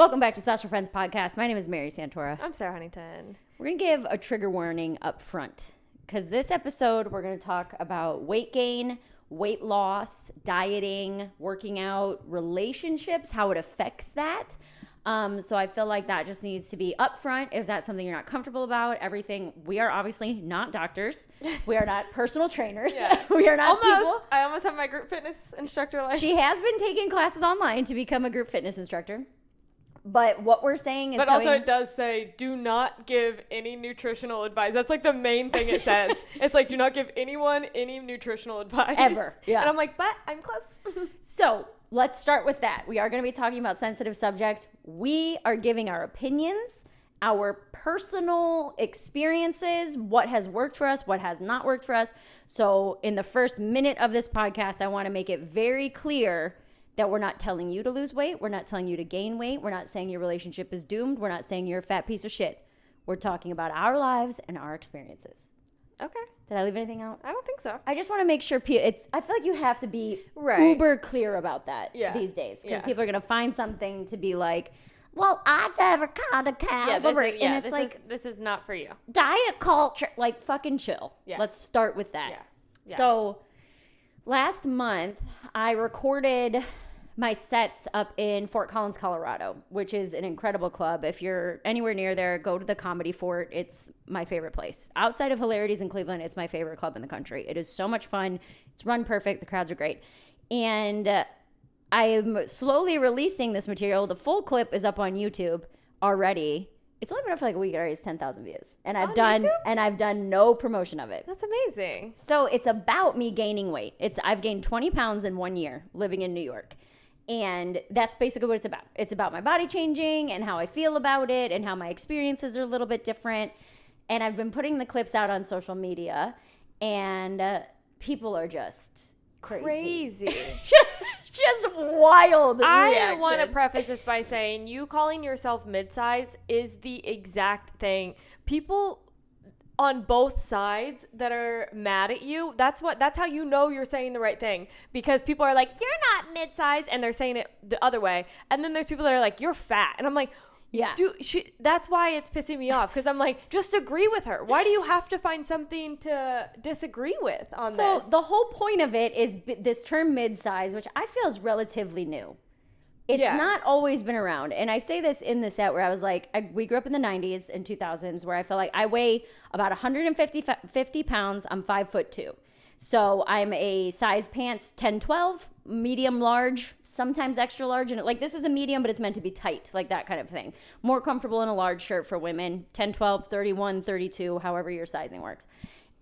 Welcome back to Special Friends Podcast. My name is Mary Santora. I'm Sara Huntington. We're going to give a trigger warning up front because this episode we're going to talk about weight gain, weight loss, dieting, working out, relationships, how it affects that. So I feel like that just needs to be upfront if that's something you're not comfortable about. Everything. We are obviously not doctors. We are not personal trainers. Yeah. We are not people. I almost have my group fitness instructor license. She has been taking classes online to become a group fitness instructor. But what we're saying is But also it does say, do not give any nutritional advice. That's like the main thing it says. It's like, do not give anyone any nutritional advice. Ever. Yeah. And I'm like, but I'm close. So let's start with that. We are going to be talking about sensitive subjects. We are giving our opinions, our personal experiences, what has worked for us, what has not worked for us. So in the first minute of this podcast, I want to make it very clear that we're not telling you to lose weight. We're not telling you to gain weight. We're not saying your relationship is doomed. We're not saying you're a fat piece of shit. We're talking about our lives and our experiences. Okay. Did I leave anything out? I don't think so. I just want to make sure I feel like you have to be uber clear about that these days because people are going to find something to be like, well, I've never caught a calorie. And it's this is not for you. Diet culture. Like, fucking chill. Yeah. Let's start with that. Yeah. So last month, I recorded my sets up in Fort Collins, Colorado, which is an incredible club. If you're anywhere near there, go to the Comedy Fort. It's my favorite place. Outside of Hilarities in Cleveland, it's my favorite club in the country. It is so much fun. It's run perfect. The crowds are great. And I am slowly releasing this material. The full clip is up on YouTube already. It's only been up for like a week. It already has 10,000 views. And I've done no promotion of it. That's amazing. So it's about me gaining weight. I've gained 20 pounds in 1 year living in New York. And that's basically what it's about. It's about my body changing and how I feel about it and how my experiences are a little bit different. And I've been putting the clips out on social media and people are just crazy. just wild I want to reactions. preface this by saying you calling yourself midsize is the exact thing. People on both sides that are mad at you, that's how you know you're saying the right thing, because people are like, you're not midsize, and they're saying it the other way, and then there's people that are like, you're fat, and I'm like, yeah, dude, that's why it's pissing me off, because I'm like, just agree with her. Why do you have to find something to disagree with on this? So the whole point of it is this term midsize, which I feel is relatively new. It's not always been around. And I say this in the set where I was like, we grew up in the 90s and 2000s where I feel like I weigh about 150 pounds. I'm 5'2". So I'm a size pants 10, 12, medium, large, sometimes extra large. And like, this is a medium, but it's meant to be tight, like that kind of thing. More comfortable in a large shirt for women, 10, 12, 31, 32, however your sizing works.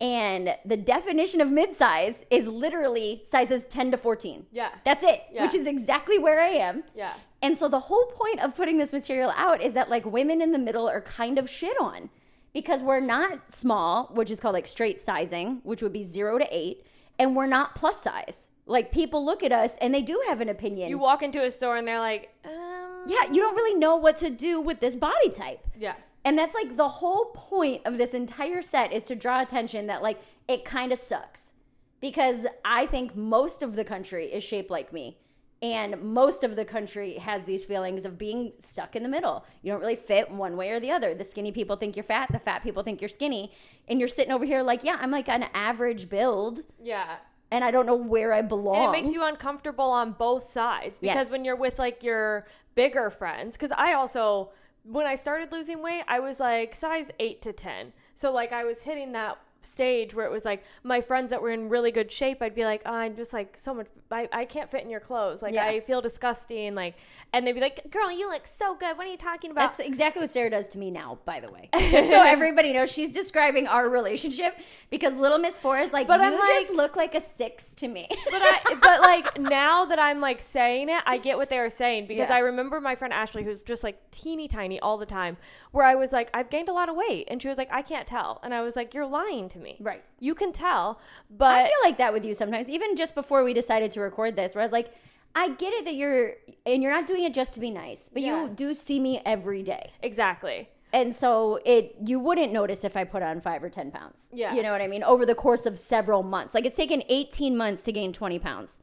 And the definition of midsize is literally sizes 10 to 14. Yeah. That's it, yeah. Which is exactly where I am. Yeah. And so the whole point of putting this material out is that like women in the middle are kind of shit on because we're not small, which is called like straight sizing, which would be 0 to 8. And we're not plus size. Like people look at us and they do have an opinion. You walk into a store and they're like, yeah, you don't really know what to do with this body type. Yeah. And that's like the whole point of this entire set is to draw attention that like it kind of sucks because I think most of the country is shaped like me and most of the country has these feelings of being stuck in the middle. You don't really fit one way or the other. The skinny people think you're fat. The fat people think you're skinny. And you're sitting over here like, yeah, I'm like an average build. Yeah. And I don't know where I belong. And it makes you uncomfortable on both sides because when you're with like your bigger friends, because I also... when I started losing weight, I was like size 8 to 10. So like I was hitting that stage where it was like my friends that were in really good shape, I'd be like, oh, I'm just like so much, I can't fit in your clothes. Like I feel disgusting. Like, and they'd be like, girl, you look so good. What are you talking about? That's exactly what Sara does to me now, by the way. Just so everybody knows, she's describing our relationship because little Miss Four is like, but you just look like a 6 to me. But like now that I'm like saying it, I get what they were saying because I remember my friend Ashley, who's just like teeny tiny all the time, where I was like, I've gained a lot of weight. And she was like, I can't tell. And I was like, you're lying to me. Right. You can tell. But I feel like that with you sometimes, even just before we decided to record this, where I was like, I get it that you're not doing it just to be nice, but you do see me every day. Exactly. And so you wouldn't notice if I put on 5 or 10 pounds. Yeah. You know what I mean? Over the course of several months. Like it's taken 18 months to gain 20 pounds.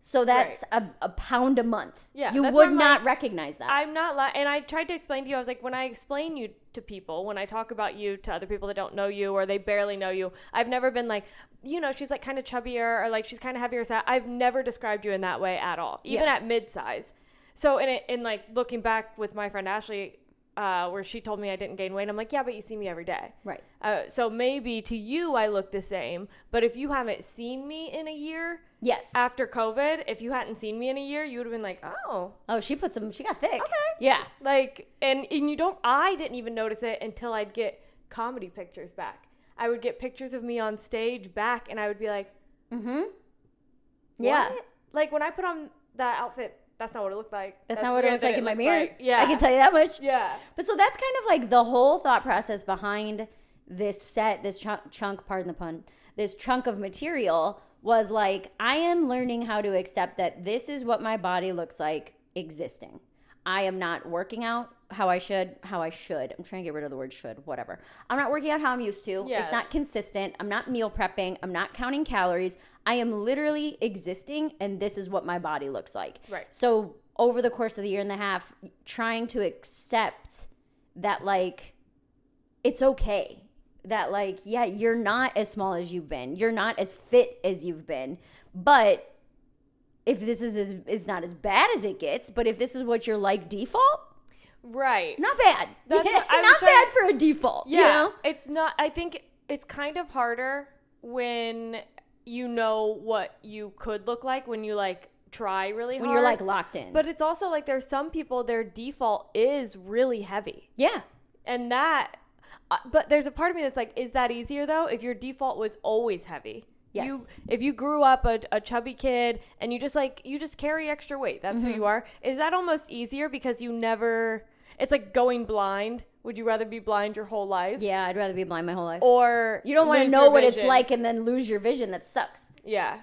So that's a pound a month. Yeah, you would not recognize that. I'm not and I tried to explain to you, I was like, when I explain you to people, when I talk about you to other people that don't know you or they barely know you, I've never been like, you know, she's like kind of chubbier or like she's kind of heavier. I've never described you in that way at all, even at mid-size. So in like looking back with my friend Ashley, where she told me I didn't gain weight, I'm like, yeah, but you see me every day. Right. So maybe to you I look the same, but if you haven't seen me in a year, yes, after COVID, if you hadn't seen me in a year, you would have been like, she got thick. Okay. Yeah. Like, and I didn't even notice it until I'd get comedy pictures back. I would get pictures of me on stage back, and I would be like, yeah. Like when I put on that outfit, that's not what it looked like. That's not what it looks like in my mirror. Like. Yeah. I can tell you that much. Yeah. But so that's kind of like the whole thought process behind this chunk, pardon the pun, this chunk of material was like, I am learning how to accept that this is what my body looks like existing. I am not working out how I should. I'm trying to get rid of the word should, whatever. I'm not working out how I'm used to. Yeah. It's not consistent. I'm not meal prepping. I'm not counting calories. I am literally existing, and this is what my body looks like. Right. So over the course of the year and a half, trying to accept that, like, it's okay. That, like, yeah, you're not as small as you've been. You're not as fit as you've been. But if this is not as bad as it gets, but if this is what you're like default, right, not bad. That's not bad for a default. Yeah, you know? It's not. I think it's kind of harder when you know what you could look like when you like try really hard. When you're like locked in. But it's also like there's some people their default is really heavy. Yeah, and that. But there's a part of me that's like, is that easier though? If your default was always heavy. Yes. If you grew up a chubby kid and you just carry extra weight, that's who you are. Is that almost easier because it's like going blind? Would you rather be blind your whole life? Yeah, I'd rather be blind my whole life. Or you don't want to know what it's like and then lose your vision. That sucks. Yeah.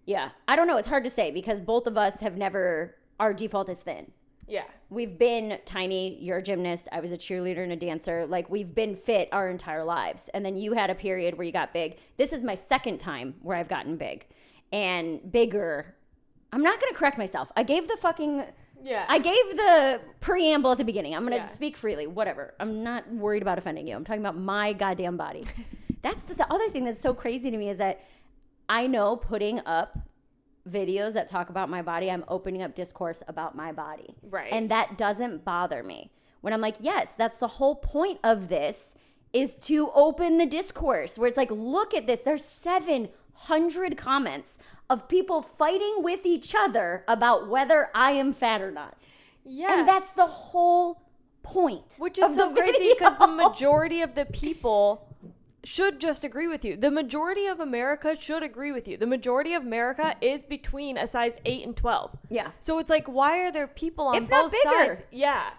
Yeah. I don't know. It's hard to say because both of us our default is thin. Yeah. We've been tiny. You're a gymnast. I was a cheerleader and a dancer. Like, we've been fit our entire lives. And then you had a period where you got big. This is my second time where I've gotten big and bigger. I'm not going to correct myself. I gave the preamble at the beginning. I'm going to speak freely, whatever. I'm not worried about offending you. I'm talking about my goddamn body. That's the other thing that's so crazy to me is that I know putting up videos that talk about my body, I'm opening up discourse about my body. Right. And that doesn't bother me. When I'm like, yes, that's the whole point of this is to open the discourse where it's like, look at this. There's 700 comments of people fighting with each other about whether I am fat or not. Yeah. And that's the whole point. Which is so crazy because the majority of the people should just agree with you. The majority of America should agree with you. The majority of America is between a size 8 and 12. Yeah. So it's like, why are there people on it's both not bigger. sides? Yeah.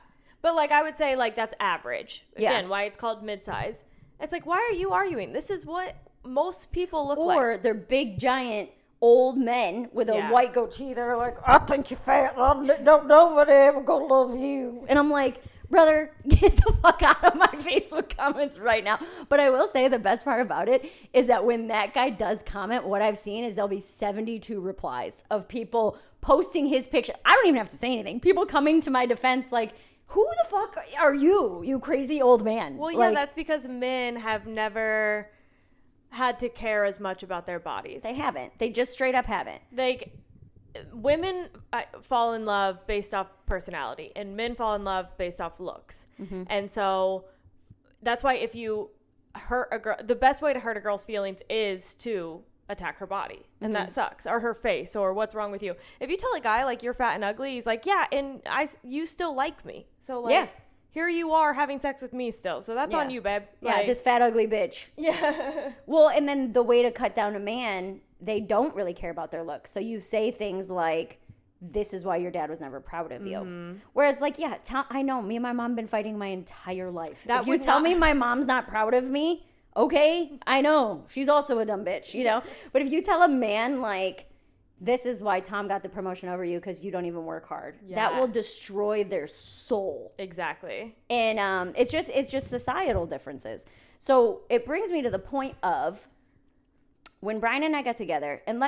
But like, I would say like that's average. Again, yeah. Why it's called mid-size. It's like, why are you arguing? This is what most people look like. Or they're big, giant, old men with a white goatee. They're like, I think you're fat. Don't nobody ever gonna love you. And I'm like, brother, get the fuck out of my Facebook comments right now. But I will say the best part about it is that when that guy does comment, what I've seen is there'll be 72 replies of people posting his picture. I don't even have to say anything. People coming to my defense like, who the fuck are you, you crazy old man? Well, yeah, like, that's because men have never had to care as much about their bodies. They haven't. They just straight up haven't. Like, women fall in love based off personality and men fall in love based off looks. Mm-hmm. And so that's why if you hurt a girl, the best way to hurt a girl's feelings is to attack her body. And that sucks. Or her face or what's wrong with you. If you tell a guy like you're fat and ugly, he's like, yeah, and you still like me. So like, here you are having sex with me still. So that's on you, babe. Yeah, like, this fat ugly bitch. Yeah. Well, and then the way to cut down a man, they don't really care about their looks. So you say things like, this is why your dad was never proud of you. Mm-hmm. Whereas like, yeah, I know me and my mom been fighting my entire life. If you tell me my mom's not proud of me, okay, I know. She's also a dumb bitch, you know? But if you tell a man like, this is why Tom got the promotion over you because you don't even work hard. Yeah. That will destroy their soul. Exactly. And it's just societal differences. So it brings me to the point of when Brian and I got together, and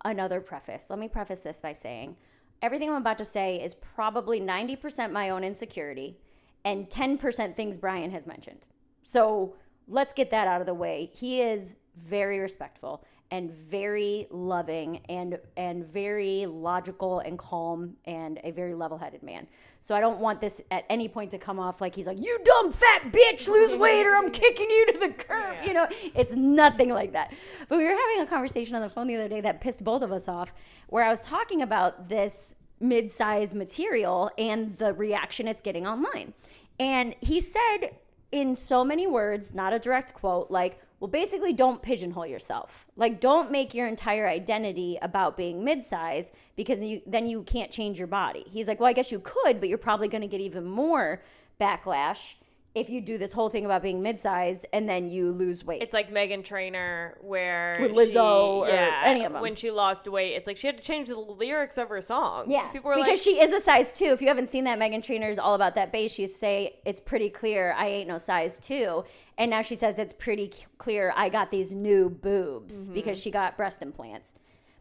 another preface. Let me preface this by saying everything I'm about to say is probably 90% my own insecurity and 10% things Brian has mentioned. So let's get that out of the way. He is very respectful and very loving and very logical and calm and a very level-headed man. So I don't want this at any point to come off like he's like, you dumb fat bitch, lose weight or I'm kicking you to the curb. Yeah. You know, it's nothing like that. But we were having a conversation on the phone the other day that pissed both of us off, where I was talking about this mid-size material and the reaction it's getting online. And he said in so many words, not a direct quote, like, well, basically don't pigeonhole yourself. Like, don't make your entire identity about being mid-size because then you can't change your body. He's like, well, I guess you could, but you're probably going to get even more backlash if you do this whole thing about being mid-size and then you lose weight. It's like Meghan Trainor where with Lizzo or any of them. When she lost weight, it's like she had to change the lyrics of her song. Yeah, people were because like, she is a size 2. If you haven't seen that, Meghan Trainor's all about that base. She say it's pretty clear I ain't no size 2. And now she says it's pretty clear I got these new boobs because she got breast implants.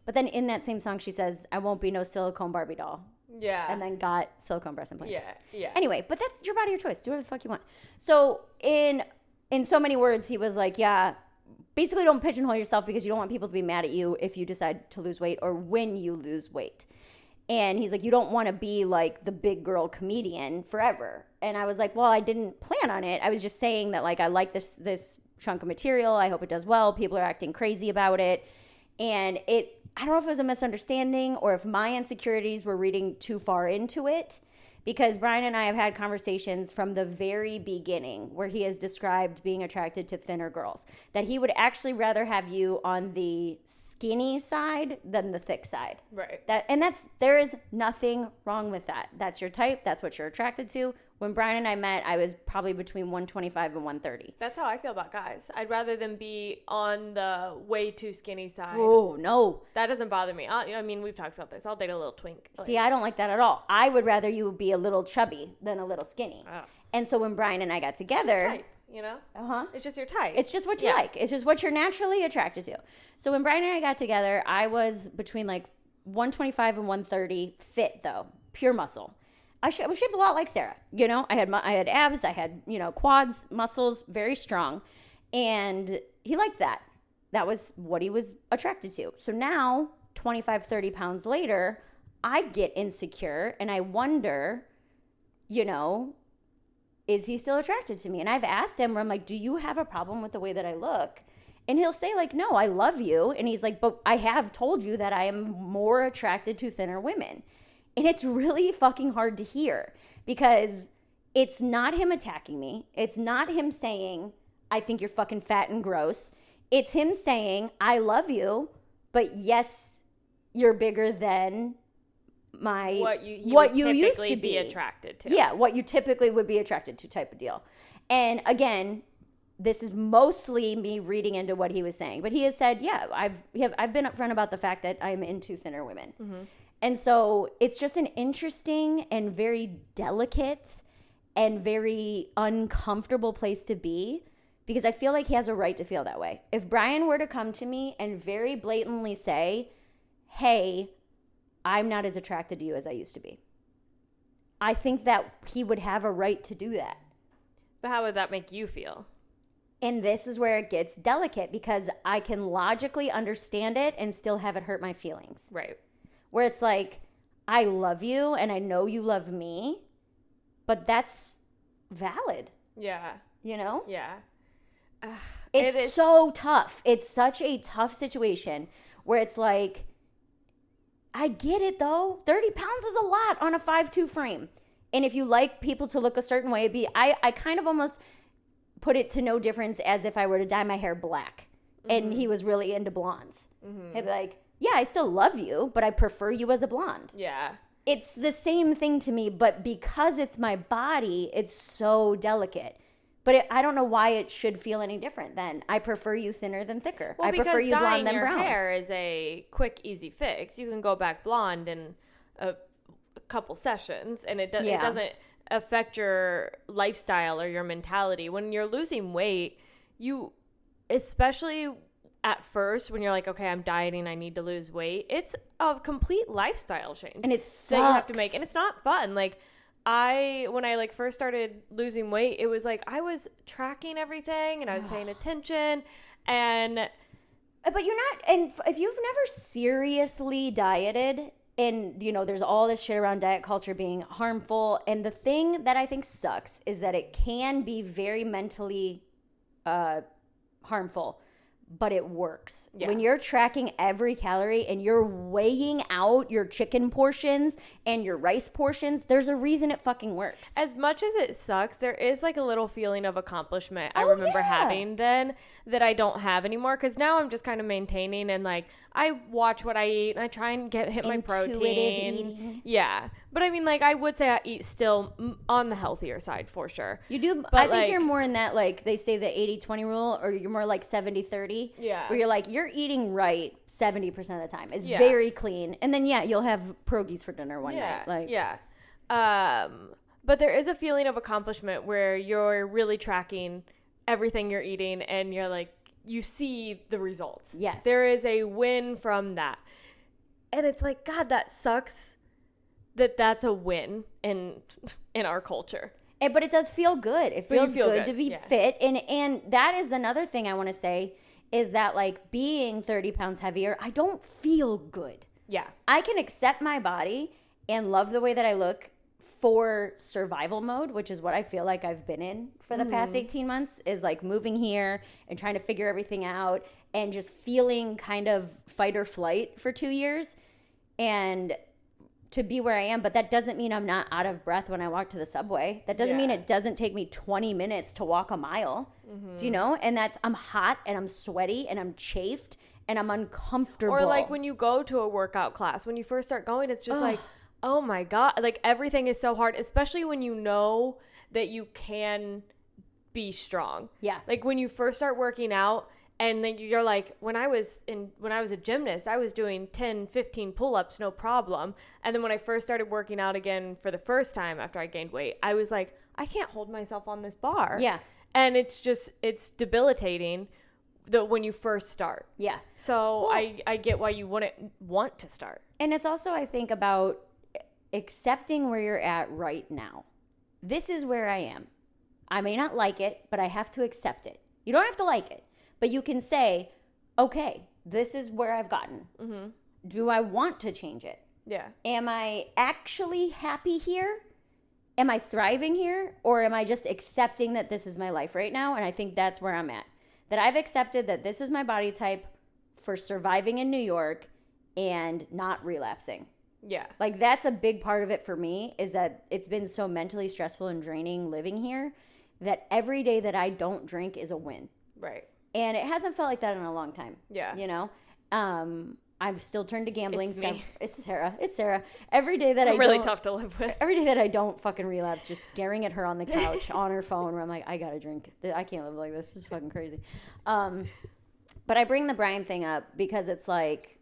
But then in that same song, she says, I won't be no silicone Barbie doll. Yeah. And then got silicone breast implants. Yeah. Anyway, but that's your body, your choice. Do whatever the fuck you want. So in so many words, he was like, yeah, basically don't pigeonhole yourself because you don't want people to be mad at you if you decide to lose weight or when you lose weight. And he's like, you don't want to be like the big girl comedian forever. And I was like, well, I didn't plan on it. I was just saying that, like, I like this chunk of material. I hope it does well. People are acting crazy about it. And I don't know if it was a misunderstanding or if my insecurities were reading too far into it, because Brian and I have had conversations from the very beginning where he has described being attracted to thinner girls, that he would actually rather have you on the skinny side than the thick side. Right. There is nothing wrong with that. That's your type. That's what you're attracted to. When Brian and I met, I was probably between 125 and 130. That's how I feel about guys. I'd rather them be on the way too skinny side. Oh, no. That doesn't bother me. I mean, we've talked about this. I'll date a little twink. See, I don't like that at all. I would rather you be a little chubby than a little skinny. Oh. And so when Brian and I got together... It's type, you know? Uh-huh. It's just your type. It's just what you like. It's just what you're naturally attracted to. So when Brian and I got together, I was between like 125 and 130, fit though, pure muscle. I was shaped a lot like Sara. You know, I had abs, I had, quads, muscles, very strong. And he liked that. That was what he was attracted to. So now, 25, 30 pounds later, I get insecure and I wonder, is he still attracted to me? And I've asked him where I'm like, do you have a problem with the way that I look? And he'll say like, no, I love you. And he's like, but I have told you that I am more attracted to thinner women. And it's really fucking hard to hear because it's not him attacking me. It's not him saying, I think you're fucking fat and gross. It's him saying, I love you, but yes, you're bigger than what you used to be attracted to. Yeah, what you typically would be attracted to type of deal. And again, this is mostly me reading into what he was saying. But he has said, yeah, I've been upfront about the fact that I'm into thinner women. Mm-hmm. And so it's just an interesting and very delicate and very uncomfortable place to be because I feel like he has a right to feel that way. If Brian were to come to me and very blatantly say, hey, I'm not as attracted to you as I used to be, I think that he would have a right to do that. But how would that make you feel? And this is where it gets delicate because I can logically understand it and still have it hurt my feelings. Right. Where it's like, I love you and I know you love me, but that's valid. Yeah. You know? Yeah. It's so tough. It's such a tough situation where it's like, I get it though. 30 pounds is a lot on a 5'2" frame. And if you like people to look a certain way, I kind of almost put it to no difference as if I were to dye my hair black and he was really into blondes. Mm-hmm. He'd be like, yeah, I still love you, but I prefer you as a blonde. Yeah. It's the same thing to me, but because it's my body, it's so delicate. But I don't know why it should feel any different then. I prefer you thinner than thicker. Well, I prefer you blonde than brown. Because dyeing your hair is a quick, easy fix. You can go back blonde in a couple sessions, and it doesn't affect your lifestyle or your mentality. When you're losing weight, especially at first when you're like, okay, I'm dieting, I need to lose weight. It's a complete lifestyle change. And it sucks. That you have to make. And it's not fun. Like, when I like first started losing weight, it was like I was tracking everything and I was paying attention, and but you're not, and if you've never seriously dieted, and there's all this shit around diet culture being harmful, and the thing that I think sucks is that it can be very mentally harmful, but it works. Yeah. When you're tracking every calorie and you're weighing out your chicken portions and your rice portions, there's a reason it fucking works. As much as it sucks, there is like a little feeling of accomplishment I remember having then that I don't have anymore, because now I'm just kind of maintaining, and like I watch what I eat and I try and hit my protein. Eating. Yeah. But I mean, like, I would say I eat still on the healthier side for sure. You do. But I think you're more in that, like, they say the 80-20 rule, or you're more like 70-30. Yeah. Where you're like, you're eating right 70% of the time. It's very clean. And then, you'll have pierogies for dinner one night. Like, but there is a feeling of accomplishment where you're really tracking everything you're eating, and you're like, you see the results. Yes. There is a win from that. And it's like, God, that sucks that's a win in our culture. But it does feel good. It feels good to be fit. And that is another thing I want to say, is that, like, being 30 pounds heavier, I don't feel good. Yeah. I can accept my body and love the way that I look for survival mode, which is what I feel like I've been in for the past 18 months, is like moving here and trying to figure everything out and just feeling kind of fight or flight for 2 years. And to be where I am, but that doesn't mean I'm not out of breath when I walk to the subway. That doesn't mean it doesn't take me 20 minutes to walk a mile. Do you know? And I'm hot and I'm sweaty and I'm chafed and I'm uncomfortable. Or like when you go to a workout class, when you first start going, it's just like, oh my God, like everything is so hard, especially when you know that you can be strong. Yeah. Like when you first start working out, and then you're like, when I was a gymnast, I was doing 10, 15 pull-ups, no problem. And then when I first started working out again for the first time after I gained weight, I was like, I can't hold myself on this bar. Yeah. And it's debilitating when you first start. Yeah. So I get why you wouldn't want to start. And it's also, I think, about accepting where you're at right now. This is where I am. I may not like it, but I have to accept it. You don't have to like it. But you can say, okay, this is where I've gotten. Mm-hmm. Do I want to change it? Yeah. Am I actually happy here? Am I thriving here? Or am I just accepting that this is my life right now? And I think that's where I'm at. That I've accepted that this is my body type for surviving in New York and not relapsing. Yeah. Like, that's a big part of it for me, is that it's been so mentally stressful and draining living here that every day that I don't drink is a win. Right. And it hasn't felt like that in a long time. Yeah. You know? I've still turned to gambling. It's me. It's Sara. Every day that I'm really tough to live with. Every day that I don't fucking relapse, just staring at her on the couch on her phone, where I'm like, I gotta drink. I can't live like this. This is fucking crazy. But I bring the Brian thing up because it's like,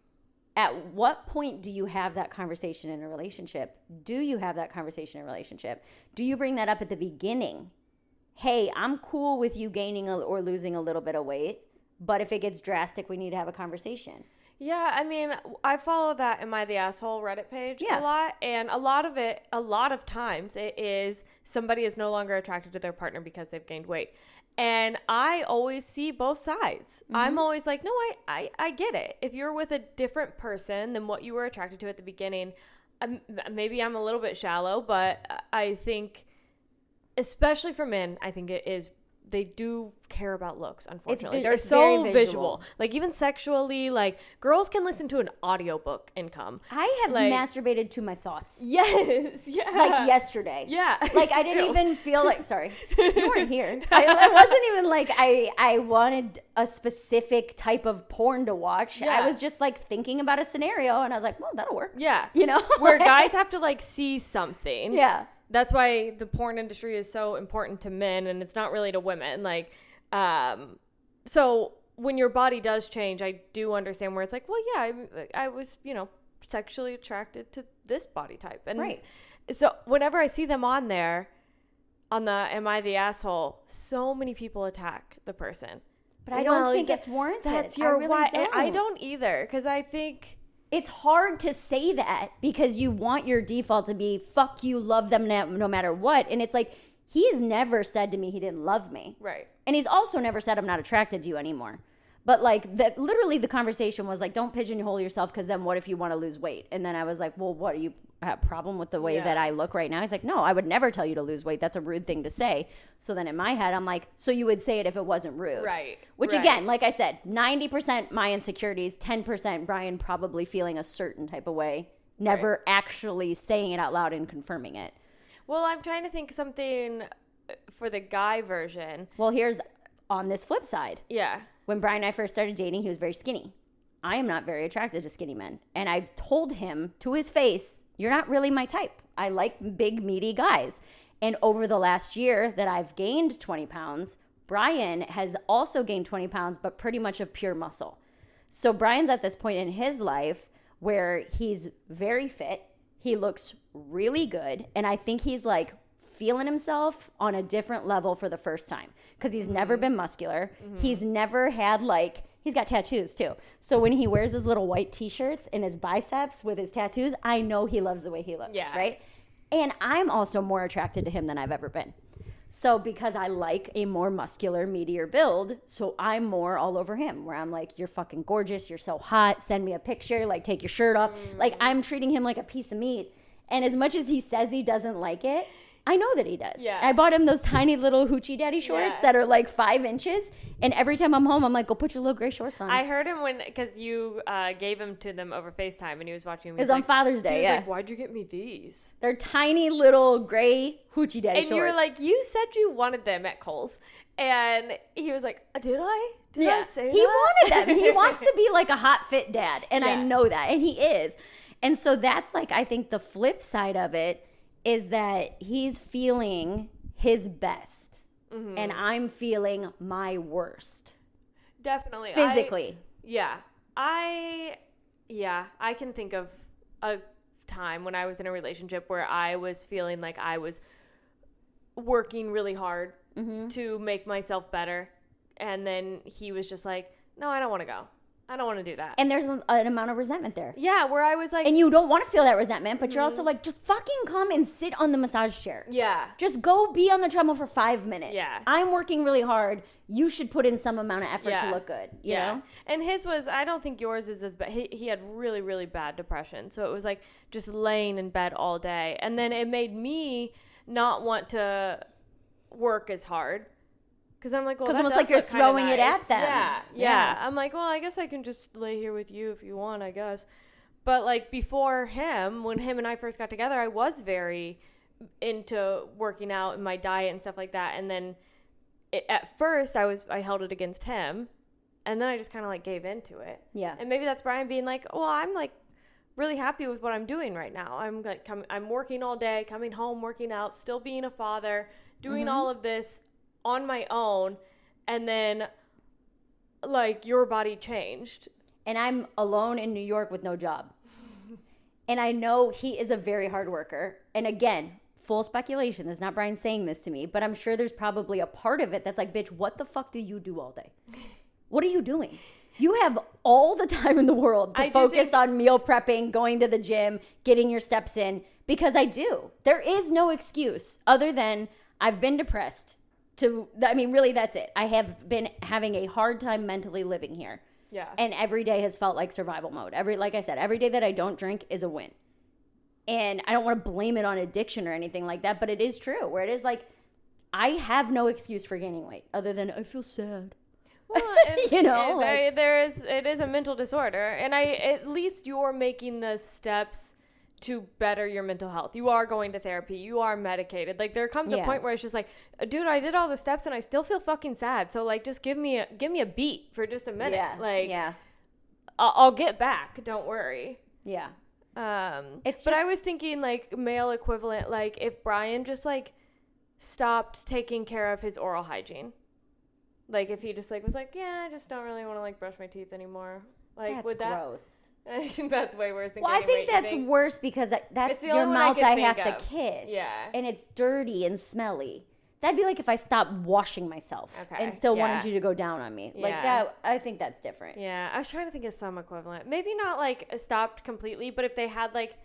at what point do you have that conversation in a relationship? Do you have that conversation in a relationship? Do you bring that up at the beginning? Hey, I'm cool with you gaining or losing a little bit of weight, but if it gets drastic, we need to have a conversation. Yeah, I mean, I follow that Am I the Asshole Reddit page a lot, and a lot of times it is somebody is no longer attracted to their partner because they've gained weight. And I always see both sides. Mm-hmm. I'm always like, no, I get it. If you're with a different person than what you were attracted to at the beginning, maybe I'm a little bit shallow, but I think, especially for men, I think they do care about looks, unfortunately. They're so visual. Like, even sexually, like, girls can listen to an audiobook and come. I have masturbated to my thoughts. Yes. Yeah. Like, yesterday. Yeah. Like, I didn't even feel like, sorry, you weren't here. It wasn't even like I wanted a specific type of porn to watch. Yeah. I was just, like, thinking about a scenario, and I was like, well, that'll work. Yeah. You know? Where guys have to, like, see something. Yeah. That's why the porn industry is so important to men, and it's not really to women. Like, so when your body does change, I do understand where it's like, well, yeah, I was, sexually attracted to this body type. And right. So whenever I see them on there, on the Am I the Asshole, so many people attack the person. But I don't think it's warranted. That's your why. Don't. I don't either, because I think it's hard to say that because you want your default to be fuck you, love them no matter what. And it's like, he's never said to me he didn't love me. Right. And he's also never said I'm not attracted to you anymore. But like that, literally the conversation was like, don't pigeonhole yourself because then what if you want to lose weight? And then I was like, well, what, do you have a problem with the way that I look right now? He's like, no, I would never tell you to lose weight. That's a rude thing to say. So then in my head, I'm like, so you would say it if it wasn't rude. Right. Which again, like I said, 90% my insecurities, 10% Brian probably feeling a certain type of way, never actually saying it out loud and confirming it. Well, I'm trying to think something for the guy version. Well, here's on this flip side. Yeah. When Brian and I first started dating, he was very skinny. I am not very attracted to skinny men. And I've told him to his face, you're not really my type. I like big, meaty guys. And over the last year that I've gained 20 pounds, Brian has also gained 20 pounds, but pretty much of pure muscle. So Brian's at this point in his life where he's very fit. He looks really good. And I think he's like feeling himself on a different level for the first time because he's never been muscular. He's never had like, he's got tattoos too. So when he wears his little white t-shirts and his biceps with his tattoos, I know he loves the way he looks, right? And I'm also more attracted to him than I've ever been. So because I like a more muscular, meatier build, so I'm more all over him where I'm like, you're fucking gorgeous. You're so hot. Send me a picture. Like take your shirt off. Like I'm treating him like a piece of meat. And as much as he says he doesn't like it, I know that he does. Yeah. I bought him those tiny little hoochie daddy shorts that are like 5 inches. And every time I'm home, I'm like, go put your little gray shorts on. I heard him because you gave him to them over FaceTime and he was watching them. It was on Father's Day, He was like, why'd you get me these? They're tiny little gray hoochie daddy shorts. And you were like, you said you wanted them at Kohl's. And he was like, did I? Did I say that? He wanted them. He wants to be like a hot, fit dad. And I know that. And he is. And so that's like, I think the flip side of it is that he's feeling his best and I'm feeling my worst. Definitely. Physically. I can think of a time when I was in a relationship where I was feeling like I was working really hard to make myself better. And then he was just like, no, I don't want to go. I don't want to do that. And there's an amount of resentment there. Yeah, where I was like... And you don't want to feel that resentment, but you're also like, just fucking come and sit on the massage chair. Yeah. Just go be on the treadmill for 5 minutes. Yeah. I'm working really hard. You should put in some amount of effort to look good, you know? And his was, I don't think yours is as bad. He had really, really bad depression. So it was like just laying in bed all day. And then it made me not want to work as hard. Because I'm like, well, that's almost like you're throwing it at them. Yeah. I'm like, well, I guess I can just lay here with you if you want, I guess. But like before him, when him and I first got together, I was very into working out and my diet and stuff like that. And then at first I held it against him. And then I just kind of like gave into it. Yeah. And maybe that's Brian being like, well, I'm like really happy with what I'm doing right now. I'm like, I'm working all day, coming home, working out, still being a father, doing all of this on my own, and then like your body changed and I'm alone in New York with no job. And I know he is a very hard worker, and again, full speculation, there's not Brian saying this to me, but I'm sure there's probably a part of it that's like, bitch, what the fuck do you do all day? What are you doing? You have all the time in the world to focus on meal prepping, going to the gym, getting your steps in, because I do. There is no excuse other than I've been depressed. Really, that's it. I have been having a hard time mentally living here. Yeah. And every day has felt like survival mode. Like I said, every day that I don't drink is a win. And I don't want to blame it on addiction or anything like that, but it is true. Where it is like, I have no excuse for gaining weight other than I feel sad. Well, it is a mental disorder. And at least you're making the steps to better your mental health. You are going to therapy. You are medicated. Like there comes a point where it's just like, dude, I did all the steps and I still feel fucking sad. So like, just give me a beat for just a minute. Yeah. I'll get back. Don't worry. Yeah. But I was thinking like male equivalent, like if Brian just like stopped taking care of his oral hygiene, like if he just like was like, yeah, I just don't really want to like brush my teeth anymore. Like that's gross. I think that's way worse than I think that's worse because that's your mouth I have to kiss. Yeah. And it's dirty and smelly. That'd be like if I stopped washing myself and still wanted you to go down on me. Yeah. Like that, I think that's different. Yeah, I was trying to think of some equivalent. Maybe not like stopped completely, but if they had like,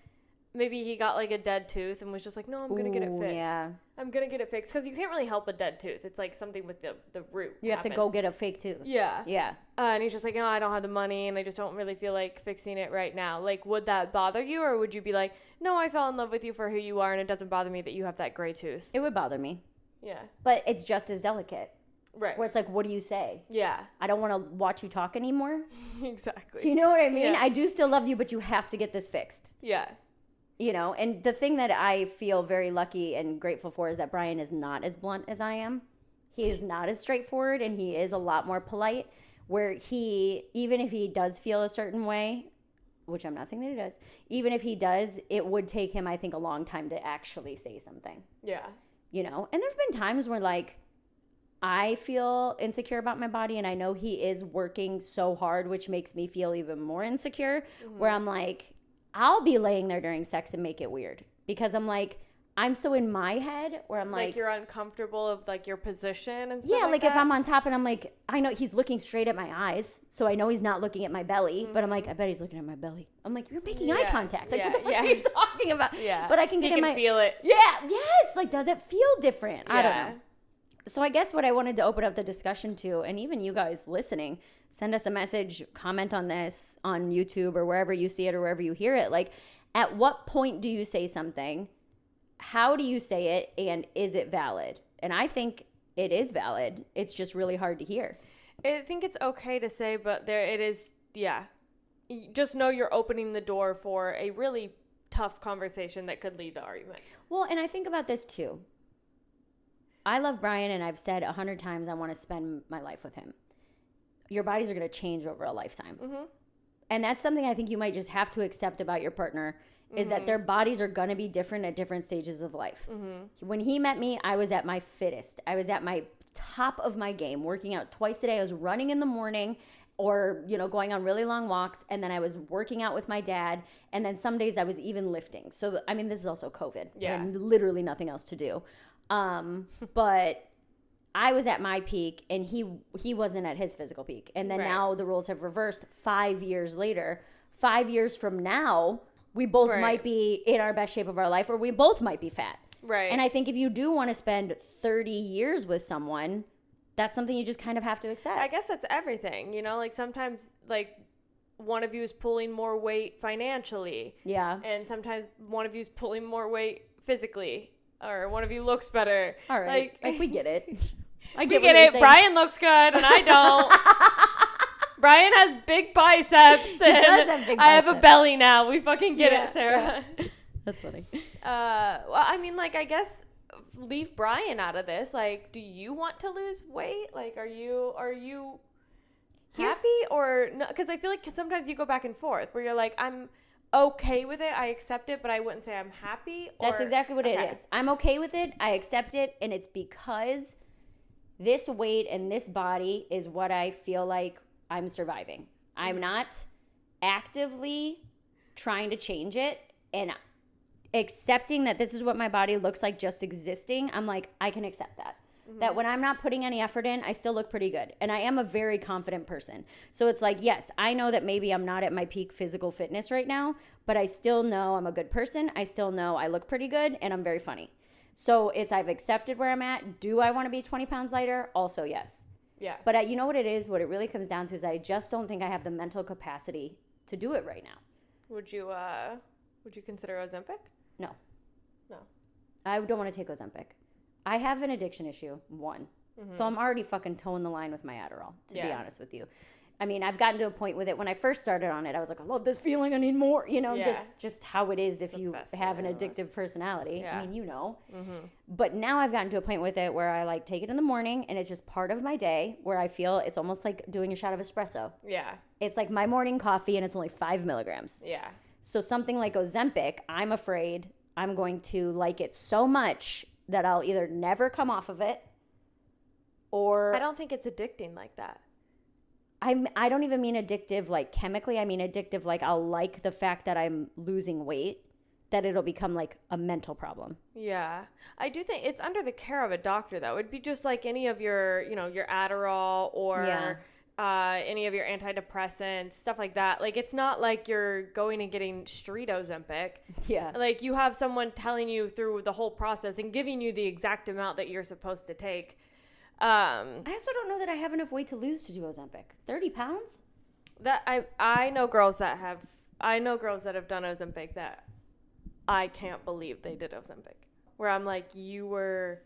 maybe he got like a dead tooth and was just like, no, I'm going to get it fixed. Yeah. I'm going to get it fixed. Because you can't really help a dead tooth. It's like something with the root. You have to go get a fake tooth. Yeah. Yeah. And he's just like, no, I don't have the money and I just don't really feel like fixing it right now. Like, would that bother you? Or would you be like, no, I fell in love with you for who you are and it doesn't bother me that you have that gray tooth? It would bother me. Yeah. But it's just as delicate. Right. Where it's like, what do you say? Yeah. I don't want to watch you talk anymore. Exactly. Do you know what I mean? Yeah. I do still love you, but you have to get this fixed. Yeah. You know, and the thing that I feel very lucky and grateful for is that Brian is not as blunt as I am. He is not as straightforward, and he is a lot more polite, where he, even if he does feel a certain way, which I'm not saying that he does, even if he does, it would take him, I think, a long time to actually say something. Yeah. You know, and there have been times where, like, I feel insecure about my body, and I know he is working so hard, which makes me feel even more insecure, where I'm like, I'll be laying there during sex and make it weird because I'm like, I'm so in my head where I'm like you're uncomfortable of like your position and stuff. Yeah, like that? if I'm on top and I'm like, I know he's looking straight at my eyes, so I know he's not looking at my belly, but I'm like, I bet he's looking at my belly. I'm like, you're making eye contact. Like, what the fuck are you talking about? Yeah. But I can get in my feel it. Yeah, yes. Like, does it feel different? I don't know. So I guess what I wanted to open up the discussion to, and even you guys listening, send us a message, comment on this on YouTube or wherever you see it or wherever you hear it. Like, at what point do you say something? How do you say it? And is it valid? And I think it is valid. It's just really hard to hear. I think it's okay to say, but there it is. Yeah. Just know you're opening the door for a really tough conversation that could lead to argument. Well, and I think about this too. I love Brian, and I've said 100 times I want to spend my life with him. Your bodies are going to change over a lifetime. Mm-hmm. And that's something I think you might just have to accept about your partner is that their bodies are going to be different at different stages of life. Mm-hmm. When he met me, I was at my fittest. I was at my top of my game, working out twice a day. I was running in the morning or, you know, going on really long walks. And then I was working out with my dad. And then some days I was even lifting. So, I mean, this is also COVID. Yeah. And literally nothing else to do. But I was at my peak and he wasn't at his physical peak. And then now the roles have reversed 5 years later. 5 years from now, we both might be in our best shape of our life or we both might be fat. Right. And I think if you do want to spend 30 years with someone, that's something you just kind of have to accept. I guess that's everything, you know, like sometimes like one of you is pulling more weight financially. Yeah. And sometimes one of you is pulling more weight physically. Or one of you looks better. All right. Like we get it. I get it. Brian looks good and I don't. Brian has big biceps. And does have big biceps. I have a belly now. We fucking get it, Sarah. Yeah. That's funny. Well, I mean, like, I guess leave Brian out of this. Like, do you want to lose weight? Like, are you happy or no? Because I feel like sometimes you go back and forth where you're like, I'm okay with it, I accept it, but I wouldn't say I'm happy. That's exactly what it is. I'm okay with it, I accept it, and it's because this weight and this body is what I feel like I'm surviving. I'm not actively trying to change it and accepting that this is what my body looks like just existing. I'm like, I can accept that. That when I'm not putting any effort in, I still look pretty good. And I am a very confident person. So it's like, yes, I know that maybe I'm not at my peak physical fitness right now, but I still know I'm a good person. I still know I look pretty good and I'm very funny. So I've accepted where I'm at. Do I want to be 20 pounds lighter? Also, yes. Yeah. But you know what it is? What it really comes down to is I just don't think I have the mental capacity to do it right now. Would you consider Ozempic? No. No. I don't want to take Ozempic. I have an addiction issue, one. Mm-hmm. So I'm already fucking toeing the line with my Adderall, to be honest with you. I mean, I've gotten to a point with it. When I first started on it, I was like, I love this feeling. I need more. You know, just how it is if you have an addictive personality. Yeah. I mean, you know. Mm-hmm. But now I've gotten to a point with it where I like take it in the morning and it's just part of my day where I feel it's almost like doing a shot of espresso. Yeah. It's like my morning coffee and it's only 5 milligrams. Yeah. So something like Ozempic, I'm afraid I'm going to like it so much that I'll either never come off of it or... I don't think it's addicting like that. I don't even mean addictive like chemically. I mean addictive like I'll like the fact that I'm losing weight. that it'll become like a mental problem. Yeah. I do think it's under the care of a doctor, though. It'd be just like any of your, your Adderall or any of your antidepressants, stuff like that. Like, it's not like you're going and getting street Ozempic. Yeah. Like, you have someone telling you through the whole process and giving you the exact amount that you're supposed to take. I also don't know that I have enough weight to lose to do Ozempic. 30 pounds? That I know girls that have done Ozempic that I can't believe they did Ozempic. Where I'm like, they were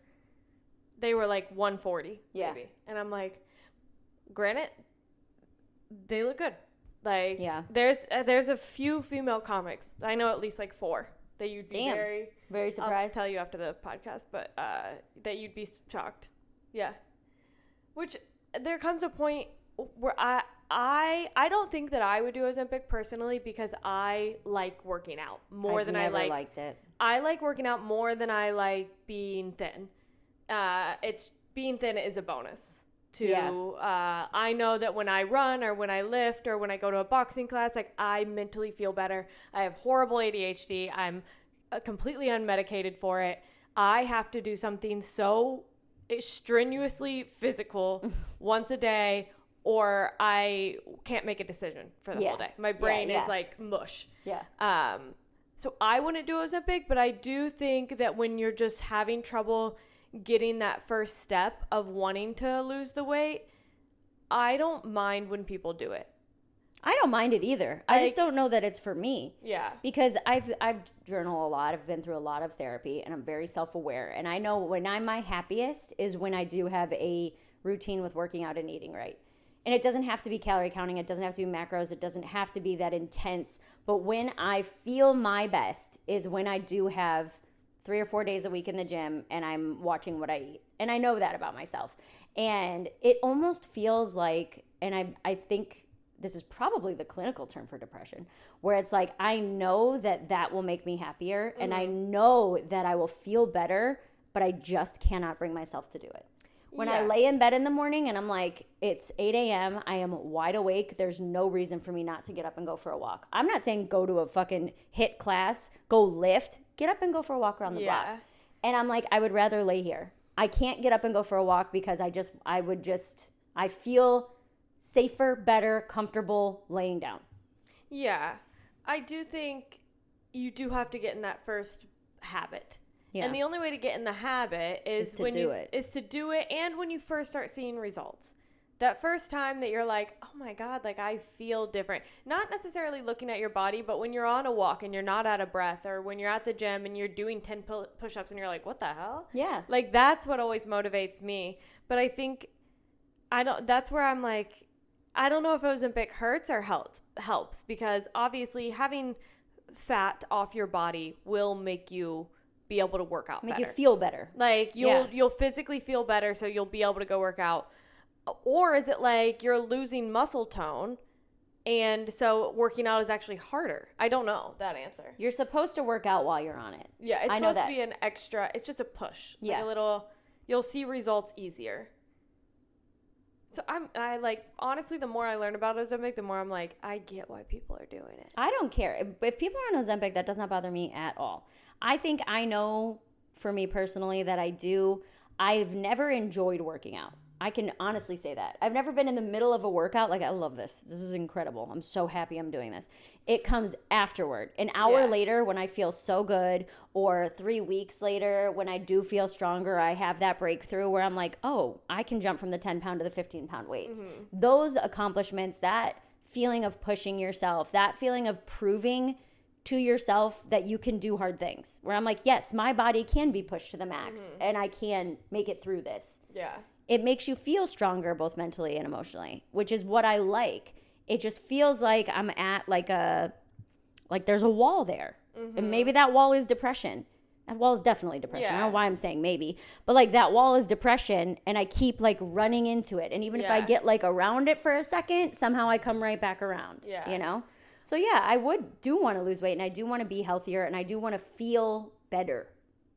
like 140 maybe. And I'm like, granted, they look good. Like, there's a few female comics. I know at least like 4 that you'd be very surprised. I'll tell you after the podcast, but that you'd be shocked. Yeah. Which there comes a point where I don't think that I would do Ozempic personally because I like working out more than I like. Liked it. I like working out more than I like being thin. Being thin is a bonus. I know that when I run or when I lift or when I go to a boxing class, like, I mentally feel better. I have horrible ADHD. I'm completely unmedicated for it. I have to do something so strenuously physical once a day, or I can't make a decision for the whole day. My brain is like mush. Yeah. So I wouldn't do Ozempic, but I do think that when you're just having trouble getting that first step of wanting to lose the weight, I don't mind when people do it. I don't mind it either. I just don't know that it's for me. Yeah. Because I've journaled a lot. I've been through a lot of therapy, and I'm very self-aware. And I know when I'm my happiest is when I do have a routine with working out and eating right. And it doesn't have to be calorie counting. It doesn't have to be macros. It doesn't have to be that intense. But when I feel my best is when I do have 3 or 4 days a week in the gym and I'm watching what I eat. And I know that about myself. And it almost feels like, and I think this is probably the clinical term for depression, where it's like, I know that will make me happier. And I know that I will feel better, but I just cannot bring myself to do it. When I lay in bed in the morning and I'm like, it's 8 a.m., I am wide awake, there's no reason for me not to get up and go for a walk. I'm not saying go to a fucking HIIT class, go lift, get up and go for a walk around the block. And I'm like, I would rather lay here. I can't get up and go for a walk because I feel safer, better, comfortable laying down. Yeah. I do think you do have to get in that first habit. Yeah. And the only way to get in the habit is to do it and when you first start seeing results. That first time that you're like, oh my God, like, I feel different. Not necessarily looking at your body, but when you're on a walk and you're not out of breath, or when you're at the gym and you're doing 10 push-ups and you're like, what the hell? Yeah. Like, that's what always motivates me. But I think that's where I'm like, I don't know if Ozempic hurts or helps because obviously having fat off your body will make you be able to work out better. Make you feel better. Like, you'll physically feel better, so you'll be able to go work out. Or is it like you're losing muscle tone, and so working out is actually harder? I don't know that answer. You're supposed to work out while you're on it. Yeah, it's supposed to be an extra, it's just a push. Yeah. Like a little, you'll see results easier. So I like, honestly, the more I learn about Ozempic, the more I'm like, I get why people are doing it. I don't care. If people are on Ozempic, that does not bother me at all. I think I know, for me personally, that I've never enjoyed working out. I can honestly say that. I've never been in the middle of a workout. Like, I love this. This is incredible. I'm so happy I'm doing this. It comes afterward. An hour later when I feel so good, or 3 weeks later when I do feel stronger, I have that breakthrough where I'm like, oh, I can jump from the 10-pound to the 15-pound weights. Mm-hmm. Those accomplishments, that feeling of pushing yourself, that feeling of proving to yourself that you can do hard things, where I'm like, yes, my body can be pushed to the max and I can make it through this. Yeah. It makes you feel stronger both mentally and emotionally, which is what I like. It just feels like I'm at like there's a wall there. Mm-hmm. And maybe that wall is depression. That wall is definitely depression. Yeah. I don't know why I'm saying maybe, but like that wall is depression and I keep like running into it. And even if I get like around it for a second, somehow I come right back around, you know? So yeah, I do want to lose weight and I do want to be healthier and I do want to feel better.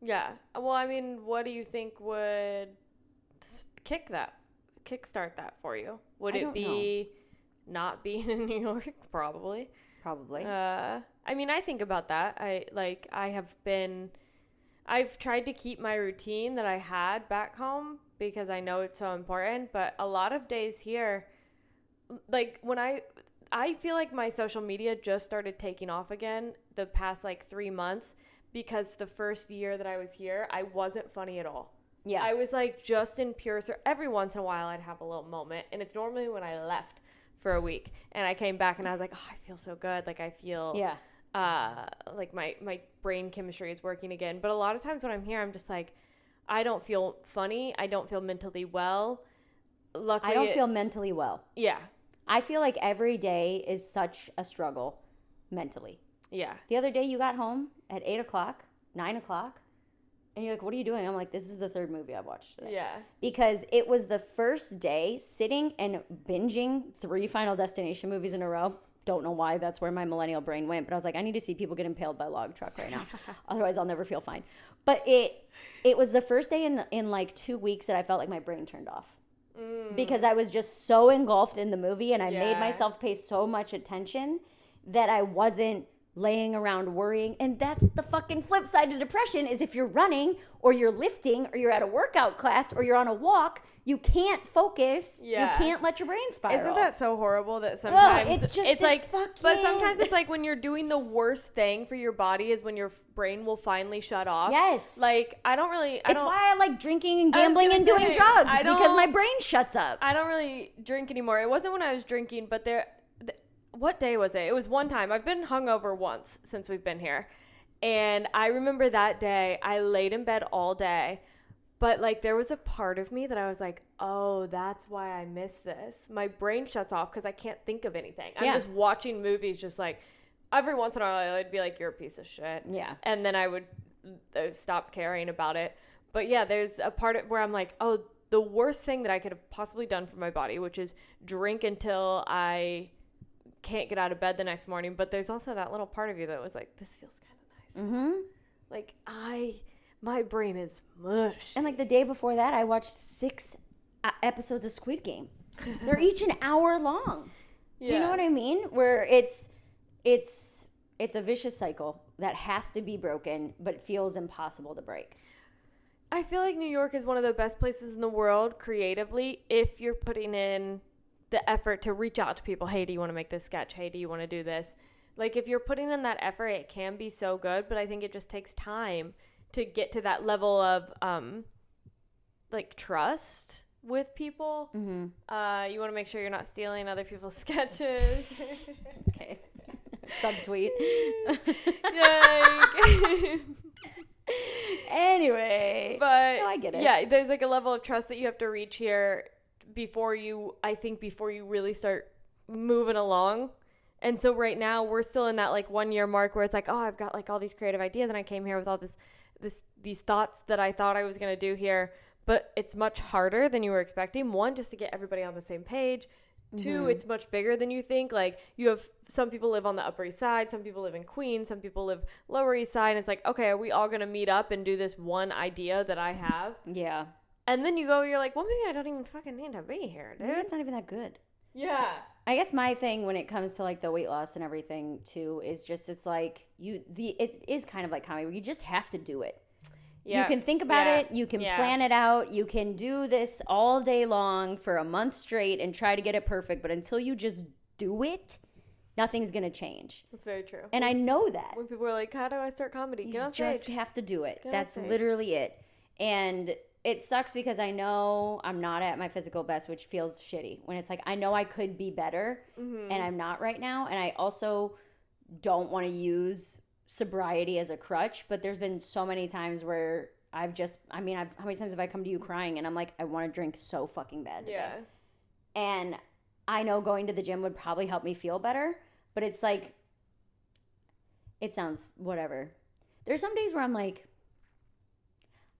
Yeah. Well, I mean, what do you think would kickstart that for you? Would it be not being in New York? Probably. I mean, I think about that. I've tried to keep my routine that I had back home because I know it's so important. But a lot of days here, like I feel like my social media just started taking off again the past like 3 months because the first year that I was here, I wasn't funny at all. Yeah. I was like just in pure, every once in a while I'd have a little moment, and it's normally when I left for a week and I came back and I was like, oh, I feel so good. Like I feel like my brain chemistry is working again. But a lot of times when I'm here, I'm just like, I don't feel funny. I don't feel mentally well. Luckily, I don't feel mentally well. Yeah. I feel like every day is such a struggle mentally. Yeah. The other day you got home at 8 o'clock, 9 o'clock, and you're like, what are you doing? I'm like, this is the third movie I've watched today. Yeah. Because it was the first day sitting and binging 3 Final Destination movies in a row. Don't know why. That's where my millennial brain went. But I was like, I need to see people get impaled by a log truck right now. Otherwise, I'll never feel fine. But it was the first day in like 2 weeks that I felt like my brain turned off. Because I was just so engulfed in the movie and I made myself pay so much attention that I wasn't laying around worrying. And that's the fucking flip side to depression is if you're running or you're lifting or you're at a workout class or you're on a walk, you can't focus. Yeah. You can't let your brain spiral. Isn't that so horrible that sometimes it's like but sometimes it's like when you're doing the worst thing for your body is when your brain will finally shut off. Yes. Like it's why I like drinking and gambling and doing drugs because my brain shuts up. I don't really drink anymore. It wasn't when I was drinking, but what day was it? It was one time. I've been hungover once since we've been here. And I remember that day, I laid in bed all day. But, like, there was a part of me that I was like, oh, that's why I miss this. My brain shuts off because I can't think of anything. I'm just watching movies just, like, every once in a while, I'd be like, you're a piece of shit. Yeah. And then I would stop caring about it. But, yeah, there's a part where I'm like, oh, the worst thing that I could have possibly done for my body, which is drink until I can't get out of bed the next morning. But there's also that little part of you that was like, this feels kind of nice. Mm-hmm. Like my brain is mush. And like the day before that, I watched 6 episodes of Squid Game. They're each an hour long. Do you know what I mean? Where it's a vicious cycle that has to be broken, but feels impossible to break. I feel like New York is one of the best places in the world creatively if you're putting in the effort to reach out to people. Hey, do you want to make this sketch? Hey, do you want to do this? Like, if you're putting in that effort, it can be so good, but I think it just takes time to get to that level of, like, trust with people. Mm-hmm. You want to make sure you're not stealing other people's sketches. Okay. Subtweet. Yikes. Anyway. But, no, I get it. Yeah, there's, like, a level of trust that you have to reach here before you really start moving along. And so right now we're still in that like 1 year mark where it's like, oh, I've got like all these creative ideas and I came here with all these thoughts that I thought I was going to do here, but it's much harder than you were expecting. 1, just to get everybody on the same page. 2, it's much bigger than you think. Like you have some people live on the Upper East Side, some people live in Queens, some people live Lower East Side. And it's like, okay, are we all going to meet up and do this one idea that I have? Yeah. And then you're like, well, maybe I don't even fucking need to be here, dude. Maybe it's not even that good. Yeah. I guess my thing when it comes to like the weight loss and everything too is just it's like it is kind of like comedy where you just have to do it. Yeah. You can think about it, you can plan it out, you can do this all day long for a month straight and try to get it perfect, but until you just do it, nothing's gonna change. That's very true. And I know that. When people are like, how do I start comedy? You just have to do it. That's literally it. And it sucks because I know I'm not at my physical best, which feels shitty. When it's like, I know I could be better, and I'm not right now. And I also don't want to use sobriety as a crutch, but there's been so many times where how many times have I come to you crying and I'm like, I want to drink so fucking bad today. Yeah. And I know going to the gym would probably help me feel better, but it's like, it sounds whatever. There's some days where I'm like,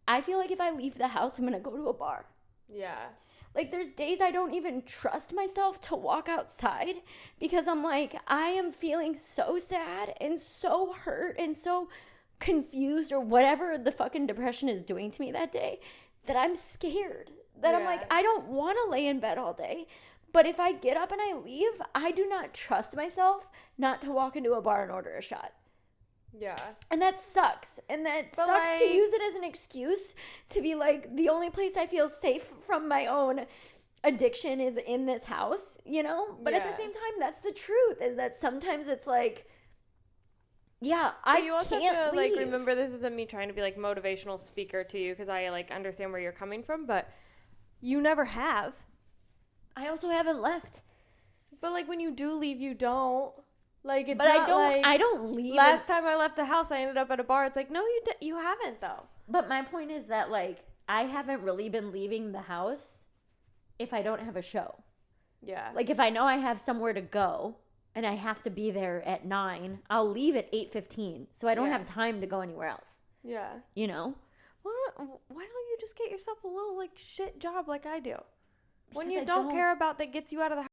I feel like if I leave the house, I'm going to go to a bar. Yeah. Like, there's days I don't even trust myself to walk outside because I'm like, I am feeling so sad and so hurt and so confused or whatever the fucking depression is doing to me that day that I'm scared. That I'm like, I don't want to lay in bed all day. But if I get up and I leave, I do not trust myself not to walk into a bar and order a shot. Yeah. And that sucks. And that sucks to use it as an excuse to be like, the only place I feel safe from my own addiction is in this house, you know? But at the same time, that's the truth, is that sometimes it's like, yeah, I you also can't have to, leave. like, remember, this isn't me trying to be, like, motivational speaker to you, because I, like, understand where you're coming from, but you never have. I also haven't left. But, like, when you do leave, you don't. Like, it's but not I don't leave. Last time I left the house, I ended up at a bar. It's like, no, you haven't, though. But my point is that, like, I haven't really been leaving the house if I don't have a show. Yeah. Like, if I know I have somewhere to go and I have to be there at 9, I'll leave at 8:15, so I don't have time to go anywhere else. Yeah. You know? Why don't you just get yourself a little, like, shit job like I do? When Because you I don't care about that gets you out of the